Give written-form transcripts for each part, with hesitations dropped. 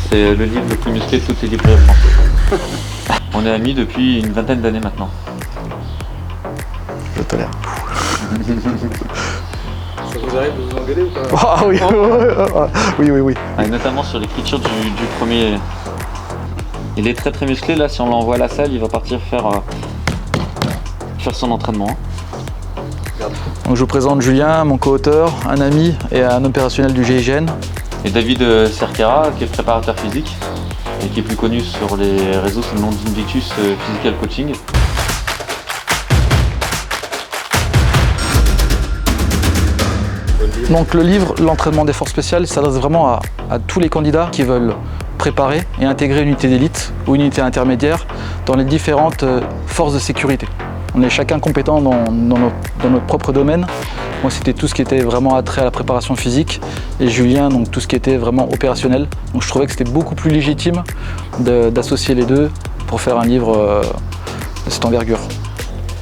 C'est le livre le plus musclé de toutes les librairies de France. On est amis depuis une vingtaine d'années maintenant. Je tolère. Ça vous arrive de vous engueuler ou pas? Ah oui, oui. Et notamment sur l'écriture du premier. Il est très très musclé, là si on l'envoie à la salle, il va partir faire son entraînement. Donc je vous présente Julien, mon co-auteur, un ami et un opérationnel du GIGN. Et David Cerquera, qui est préparateur physique et qui est plus connu sur les réseaux sous le nom d'Invictus Physical Coaching. Donc le livre, l'entraînement des forces spéciales, s'adresse vraiment à tous les candidats qui veulent préparer et intégrer une unité d'élite ou une unité intermédiaire dans les différentes forces de sécurité. On est chacun compétent dans notre propre domaine. Moi, c'était tout ce qui était vraiment attrait à la préparation physique et Julien, donc tout ce qui était vraiment opérationnel. Donc je trouvais que c'était beaucoup plus légitime d'associer les deux pour faire un livre de cette envergure.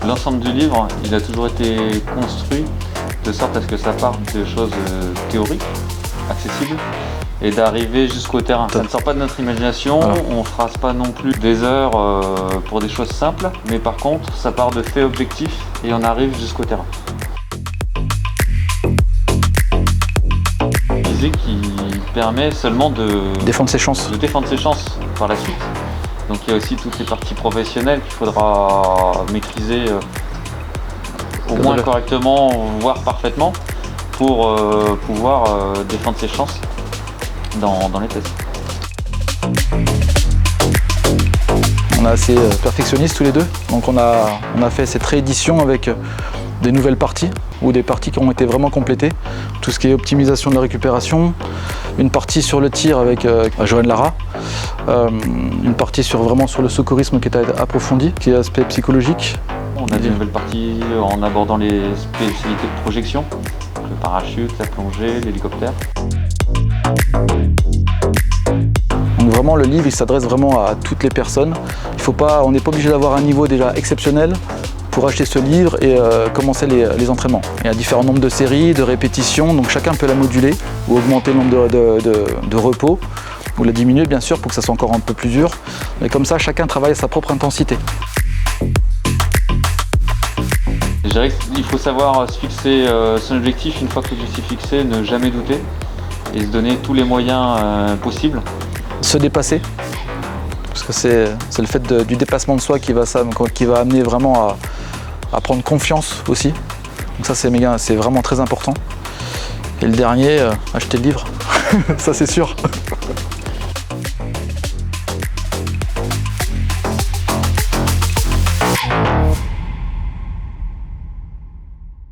L'ensemble du livre, il a toujours été construit de sorte à ce que ça parte de choses théoriques, accessibles, et d'arriver jusqu'au terrain. Ça ne sort pas de notre imagination, voilà. On ne phrase pas non plus des heures pour des choses simples, mais par contre, ça part de faits objectifs et on arrive jusqu'au terrain. Physique qui permet seulement de défendre ses chances. De défendre ses chances par la suite. Donc il y a aussi toutes les parties professionnelles qu'il faudra maîtriser au moins correctement, voire parfaitement, pour pouvoir défendre ses chances dans les tests. On est assez perfectionnistes tous les deux, donc on a fait cette réédition avec des nouvelles parties ou des parties qui ont été vraiment complétées. Tout ce qui est optimisation de la récupération, une partie sur le tir avec Joanne Lara, une partie vraiment sur le secourisme qui est approfondi, qui est l'aspect psychologique. On a des nouvelles parties en abordant les spécialités de projection, le parachute, la plongée, l'hélicoptère. Donc vraiment le livre il s'adresse vraiment à toutes les personnes. On n'est pas obligé d'avoir un niveau déjà exceptionnel pour acheter ce livre et commencer les entraînements. Il y a différents nombres de séries, de répétitions, donc chacun peut la moduler ou augmenter le nombre de repos ou la diminuer bien sûr pour que ça soit encore un peu plus dur. Mais comme ça chacun travaille à sa propre intensité. Je dirais qu'il faut savoir se fixer son objectif. Une fois que l'objectif est fixé, ne jamais douter et se donner tous les moyens possibles. Se dépasser, parce que c'est le fait du dépassement de soi qui va amener vraiment à prendre confiance aussi. Donc ça c'est vraiment très important. Et le dernier, acheter le livre, ça c'est sûr.